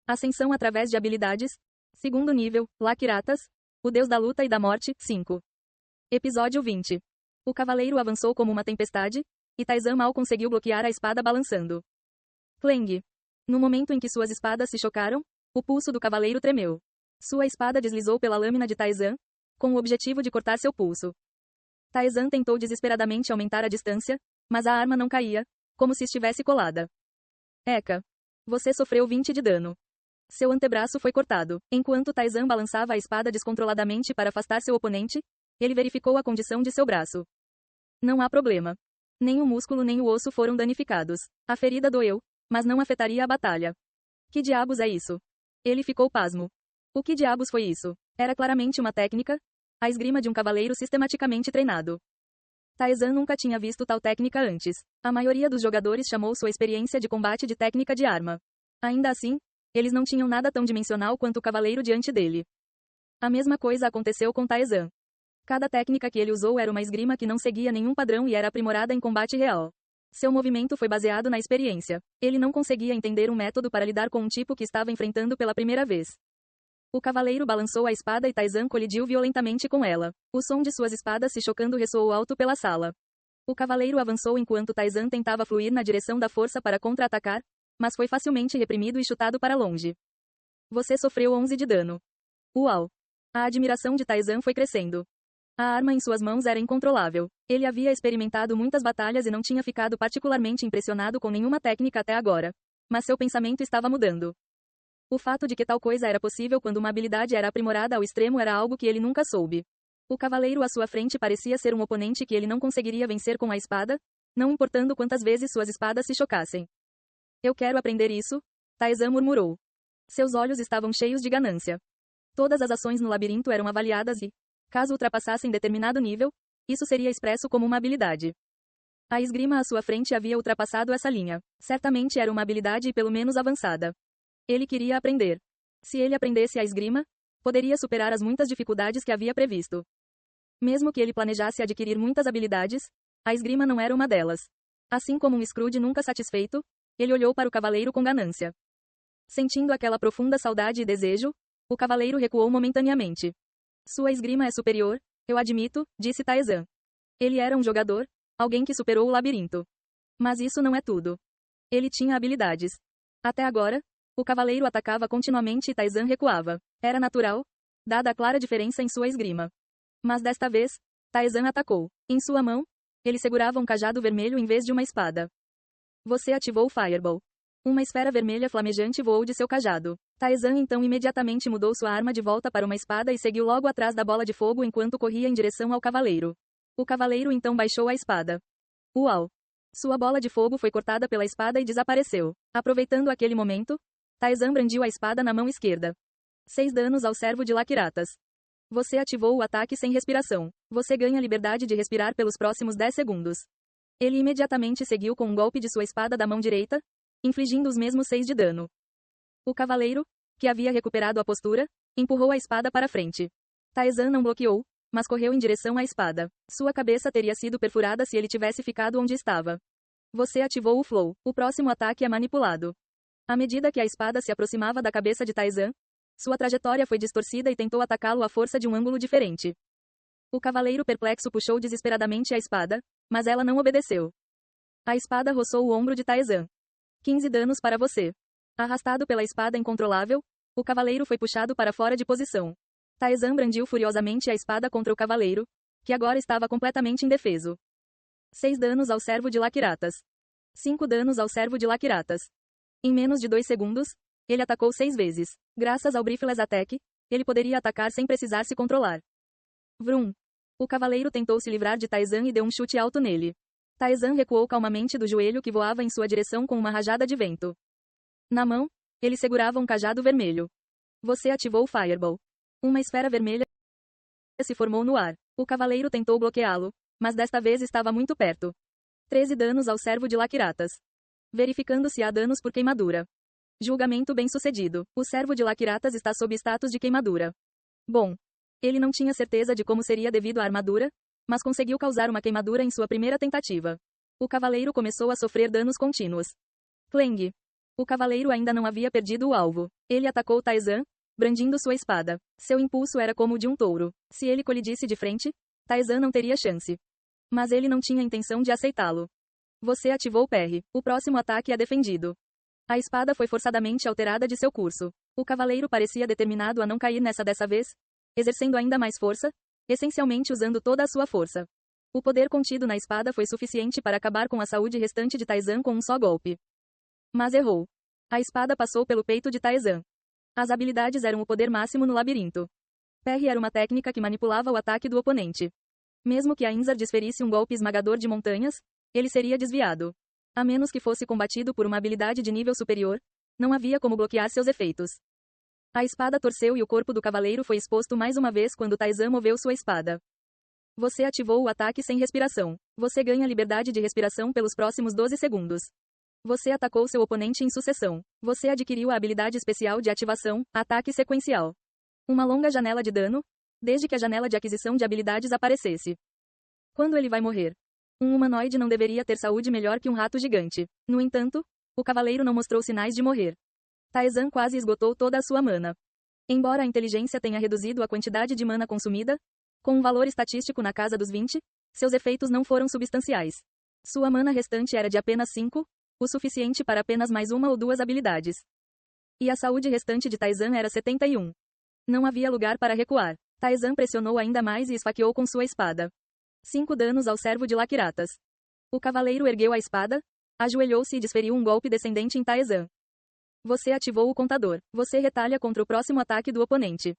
Ascensão através de habilidades. Segundo nível, Lakiratas, o deus da luta e da morte, 5. Episódio 20. O cavaleiro avançou como uma tempestade, e Taizan mal conseguiu bloquear a espada balançando. Clang. No momento em que suas espadas se chocaram, o pulso do cavaleiro tremeu. Sua espada deslizou pela lâmina de Taizan, com o objetivo de cortar seu pulso. Taizan tentou desesperadamente aumentar a distância, mas a arma não caía, como se estivesse colada. Eka. Você sofreu 20 de dano. Seu antebraço foi cortado. Enquanto Taizan balançava a espada descontroladamente para afastar seu oponente, ele verificou a condição de seu braço. Não há problema. Nem o músculo nem o osso foram danificados. A ferida doeu, mas não afetaria a batalha. Que diabos é isso? Ele ficou pasmo. O que diabos foi isso? Era claramente uma técnica, a esgrima de um cavaleiro sistematicamente treinado. Taizan nunca tinha visto tal técnica antes. A maioria dos jogadores chamou sua experiência de combate de técnica de arma. Ainda assim, eles não tinham nada tão dimensional quanto o cavaleiro diante dele. A mesma coisa aconteceu com Taizan. Cada técnica que ele usou era uma esgrima que não seguia nenhum padrão e era aprimorada em combate real. Seu movimento foi baseado na experiência. Ele não conseguia entender um método para lidar com um tipo que estava enfrentando pela primeira vez. O cavaleiro balançou a espada e Taizan colidiu violentamente com ela. O som de suas espadas se chocando ressoou alto pela sala. O cavaleiro avançou enquanto Taizan tentava fluir na direção da força para contra-atacar, mas foi facilmente reprimido e chutado para longe. Você sofreu 11 de dano. Uau! A admiração de Taizan foi crescendo. A arma em suas mãos era incontrolável. Ele havia experimentado muitas batalhas e não tinha ficado particularmente impressionado com nenhuma técnica até agora. Mas seu pensamento estava mudando. O fato de que tal coisa era possível quando uma habilidade era aprimorada ao extremo era algo que ele nunca soube. O cavaleiro à sua frente parecia ser um oponente que ele não conseguiria vencer com a espada, não importando quantas vezes suas espadas se chocassem. Eu quero aprender isso, Taizan murmurou. Seus olhos estavam cheios de ganância. Todas as ações no labirinto eram avaliadas e, caso ultrapassassem determinado nível, isso seria expresso como uma habilidade. A esgrima à sua frente havia ultrapassado essa linha. Certamente era uma habilidade e pelo menos avançada. Ele queria aprender. Se ele aprendesse a esgrima, poderia superar as muitas dificuldades que havia previsto. Mesmo que ele planejasse adquirir muitas habilidades, a esgrima não era uma delas. Assim como um Scrooge nunca satisfeito, ele olhou para o cavaleiro com ganância. Sentindo aquela profunda saudade e desejo, o cavaleiro recuou momentaneamente. Sua esgrima é superior, eu admito, disse Taizan. Ele era um jogador, alguém que superou o labirinto. Mas isso não é tudo. Ele tinha habilidades. Até agora, o cavaleiro atacava continuamente e Taizan recuava. Era natural, dada a clara diferença em sua esgrima. Mas desta vez, Taizan atacou. Em sua mão, ele segurava um cajado vermelho em vez de uma espada. Você ativou o Fireball. Uma esfera vermelha flamejante voou de seu cajado. Taizan então imediatamente mudou sua arma de volta para uma espada e seguiu logo atrás da bola de fogo enquanto corria em direção ao cavaleiro. O cavaleiro então baixou a espada. Uau! Sua bola de fogo foi cortada pela espada e desapareceu. Aproveitando aquele momento, Taizan brandiu a espada na mão esquerda. 6 danos ao servo de Lakiratas. Você ativou o ataque sem respiração. Você ganha liberdade de respirar pelos próximos 10 segundos. Ele imediatamente seguiu com um golpe de sua espada da mão direita, infligindo os mesmos 6 de dano. O cavaleiro, que havia recuperado a postura, empurrou a espada para frente. Taizan não bloqueou, mas correu em direção à espada. Sua cabeça teria sido perfurada se ele tivesse ficado onde estava. Você ativou o Flow. O próximo ataque é manipulado. À medida que a espada se aproximava da cabeça de Taizan, sua trajetória foi distorcida e tentou atacá-lo à força de um ângulo diferente. O cavaleiro perplexo puxou desesperadamente a espada, mas ela não obedeceu. A espada roçou o ombro de Taizan. 15 danos para você. Arrastado pela espada incontrolável, o cavaleiro foi puxado para fora de posição. Taizan brandiu furiosamente a espada contra o cavaleiro, que agora estava completamente indefeso. 6 danos ao servo de Lakiratas. 5 danos ao servo de Lakiratas. Em menos de 2 segundos, ele atacou 6 vezes. Graças ao Breathless Attack, ele poderia atacar sem precisar se controlar. Vrum. O cavaleiro tentou se livrar de Taizan e deu um chute alto nele. Taizan recuou calmamente do joelho que voava em sua direção com uma rajada de vento. Na mão, ele segurava um cajado vermelho. Você ativou o Fireball. Uma esfera vermelha se formou no ar. O cavaleiro tentou bloqueá-lo, mas desta vez estava muito perto. 13 danos ao servo de Lakiratas. Verificando se há danos por queimadura. Julgamento bem-sucedido. O servo de Lakiratas está sob status de queimadura. Bom. Ele não tinha certeza de como seria devido à armadura, mas conseguiu causar uma queimadura em sua primeira tentativa. O cavaleiro começou a sofrer danos contínuos. Clang. O cavaleiro ainda não havia perdido o alvo. Ele atacou Taizan, brandindo sua espada. Seu impulso era como o de um touro. Se ele colidisse de frente, Taizan não teria chance. Mas ele não tinha intenção de aceitá-lo. Você ativou o PR. O próximo ataque é defendido. A espada foi forçadamente alterada de seu curso. O cavaleiro parecia determinado a não cair dessa vez, exercendo ainda mais força, essencialmente usando toda a sua força. O poder contido na espada foi suficiente para acabar com a saúde restante de Taizan com um só golpe. Mas errou. A espada passou pelo peito de Taizan. As habilidades eram o poder máximo no labirinto. PR era uma técnica que manipulava o ataque do oponente. Mesmo que a Inzar desferisse um golpe esmagador de montanhas, ele seria desviado. A menos que fosse combatido por uma habilidade de nível superior, não havia como bloquear seus efeitos. A espada torceu e o corpo do cavaleiro foi exposto mais uma vez quando Taizan moveu sua espada. Você ativou o ataque sem respiração. Você ganha liberdade de respiração pelos próximos 12 segundos. Você atacou seu oponente em sucessão. Você adquiriu a habilidade especial de ativação, ataque sequencial. Uma longa janela de dano, desde que a janela de aquisição de habilidades aparecesse. Quando ele vai morrer? Um humanoide não deveria ter saúde melhor que um rato gigante. No entanto, o cavaleiro não mostrou sinais de morrer. Taizan quase esgotou toda a sua mana. Embora a inteligência tenha reduzido a quantidade de mana consumida, com um valor estatístico na casa dos 20, seus efeitos não foram substanciais. Sua mana restante era de apenas 5, o suficiente para apenas mais uma ou duas habilidades. E a saúde restante de Taizan era 71. Não havia lugar para recuar. Taizan pressionou ainda mais e esfaqueou com sua espada. 5 danos ao servo de Laquiratas. O cavaleiro ergueu a espada, ajoelhou-se e desferiu um golpe descendente em Taizan. Você ativou o contador. Você retalha contra o próximo ataque do oponente.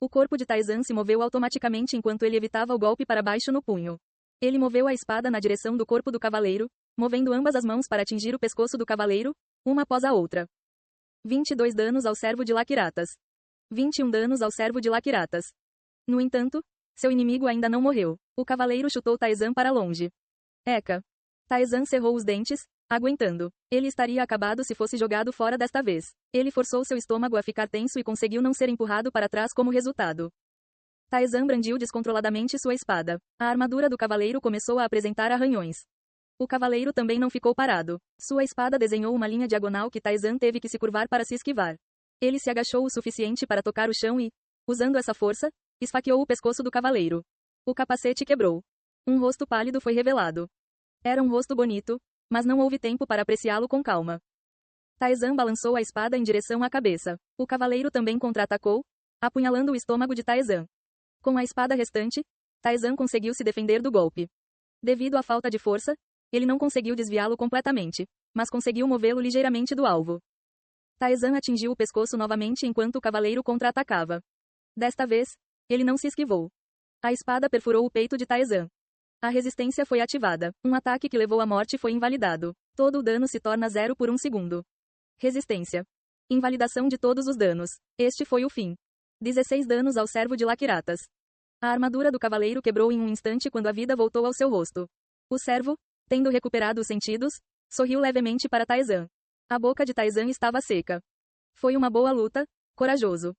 O corpo de Taizan se moveu automaticamente enquanto ele evitava o golpe para baixo no punho. Ele moveu a espada na direção do corpo do cavaleiro, movendo ambas as mãos para atingir o pescoço do cavaleiro, uma após a outra. 22 danos ao servo de Laquiratas. 21 danos ao servo de Laquiratas. No entanto, seu inimigo ainda não morreu. O cavaleiro chutou Taizan para longe. Eca. Taizan cerrou os dentes, aguentando. Ele estaria acabado se fosse jogado fora desta vez. Ele forçou seu estômago a ficar tenso e conseguiu não ser empurrado para trás como resultado. Taizan brandiu descontroladamente sua espada. A armadura do cavaleiro começou a apresentar arranhões. O cavaleiro também não ficou parado. Sua espada desenhou uma linha diagonal que Taizan teve que se curvar para se esquivar. Ele se agachou o suficiente para tocar o chão e, usando essa força, esfaqueou o pescoço do cavaleiro. O capacete quebrou. Um rosto pálido foi revelado. Era um rosto bonito, mas não houve tempo para apreciá-lo com calma. Taizan balançou a espada em direção à cabeça. O cavaleiro também contra-atacou, apunhalando o estômago de Taizan. Com a espada restante, Taizan conseguiu se defender do golpe. Devido à falta de força, ele não conseguiu desviá-lo completamente, mas conseguiu movê-lo ligeiramente do alvo. Taizan atingiu o pescoço novamente enquanto o cavaleiro contra-atacava. Desta vez, ele não se esquivou. A espada perfurou o peito de Taizan. A resistência foi ativada. Um ataque que levou à morte foi invalidado. Todo o dano se torna 0 por 1 segundo. Resistência. Invalidação de todos os danos. Este foi o fim. 16 danos ao servo de Laquiratas. A armadura do cavaleiro quebrou em um instante quando a vida voltou ao seu rosto. O servo, tendo recuperado os sentidos, sorriu levemente para Taizan. A boca de Taizan estava seca. Foi uma boa luta, corajoso.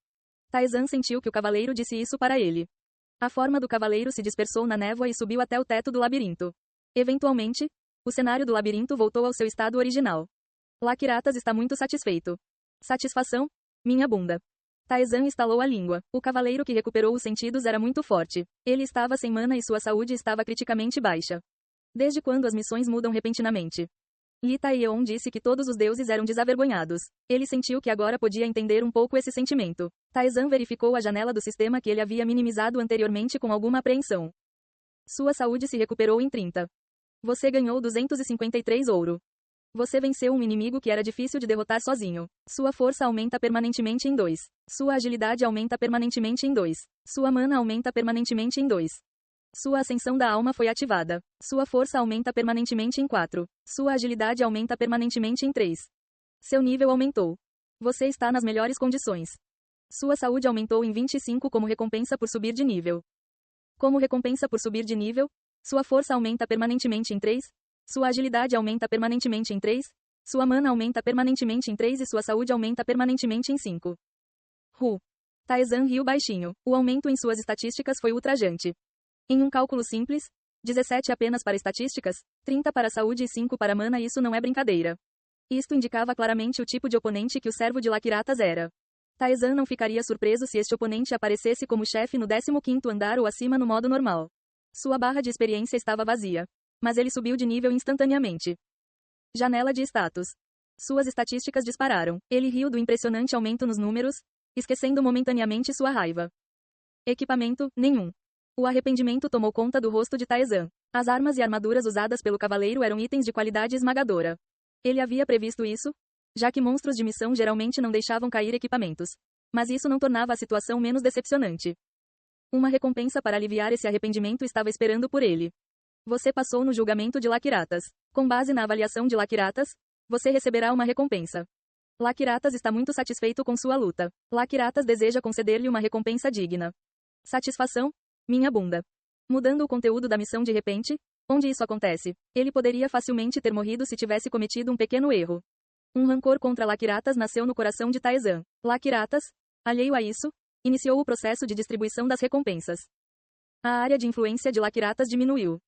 Taizan sentiu que o cavaleiro disse isso para ele. A forma do cavaleiro se dispersou na névoa e subiu até o teto do labirinto. Eventualmente, o cenário do labirinto voltou ao seu estado original. Laquiratas está muito satisfeito. Satisfação? Minha bunda. Taizan estalou a língua. O cavaleiro que recuperou os sentidos era muito forte. Ele estava sem mana e sua saúde estava criticamente baixa. Desde quando as missões mudam repentinamente? Li Taeyeon disse que todos os deuses eram desavergonhados. Ele sentiu que agora podia entender um pouco esse sentimento. Taizan verificou a janela do sistema que ele havia minimizado anteriormente com alguma apreensão. Sua saúde se recuperou em 30. Você ganhou 253 ouro. Você venceu um inimigo que era difícil de derrotar sozinho. Sua força aumenta permanentemente em 2. Sua agilidade aumenta permanentemente em 2. Sua mana aumenta permanentemente em 2. Sua ascensão da alma foi ativada. Sua força aumenta permanentemente em 4. Sua agilidade aumenta permanentemente em 3. Seu nível aumentou. Você está nas melhores condições. Sua saúde aumentou em 25 como recompensa por subir de nível. Como recompensa por subir de nível, sua força aumenta permanentemente em 3. Sua agilidade aumenta permanentemente em 3. Sua mana aumenta permanentemente em 3 e sua saúde aumenta permanentemente em 5. Taizan riu baixinho. O aumento em suas estatísticas foi ultrajante. Em um cálculo simples, 17 apenas para estatísticas, 30 para saúde e 5 para mana, isso não é brincadeira. Isto indicava claramente o tipo de oponente que o servo de Laquiratas era. Taezan não ficaria surpreso se este oponente aparecesse como chefe no 15º andar ou acima no modo normal. Sua barra de experiência estava vazia. Mas ele subiu de nível instantaneamente. Janela de status. Suas estatísticas dispararam. Ele riu do impressionante aumento nos números, esquecendo momentaneamente sua raiva. Equipamento, nenhum. O arrependimento tomou conta do rosto de Taezan. As armas e armaduras usadas pelo cavaleiro eram itens de qualidade esmagadora. Ele havia previsto isso, já que monstros de missão geralmente não deixavam cair equipamentos. Mas isso não tornava a situação menos decepcionante. Uma recompensa para aliviar esse arrependimento estava esperando por ele. Você passou no julgamento de Laquiratas. Com base na avaliação de Laquiratas, você receberá uma recompensa. Laquiratas está muito satisfeito com sua luta. Laquiratas deseja conceder-lhe uma recompensa digna. Satisfação? Minha bunda. Mudando o conteúdo da missão de repente, onde isso acontece? Ele poderia facilmente ter morrido se tivesse cometido um pequeno erro. Um rancor contra Laquiratas nasceu no coração de Taezan. Laquiratas, alheio a isso, iniciou o processo de distribuição das recompensas. A área de influência de Laquiratas diminuiu.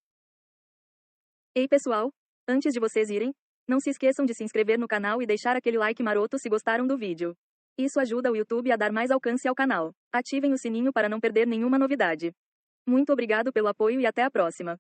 Ei pessoal, antes de vocês irem, não se esqueçam de se inscrever no canal e deixar aquele like maroto se gostaram do vídeo. Isso ajuda o YouTube a dar mais alcance ao canal. Ativem o sininho para não perder nenhuma novidade. Muito obrigado pelo apoio e até a próxima.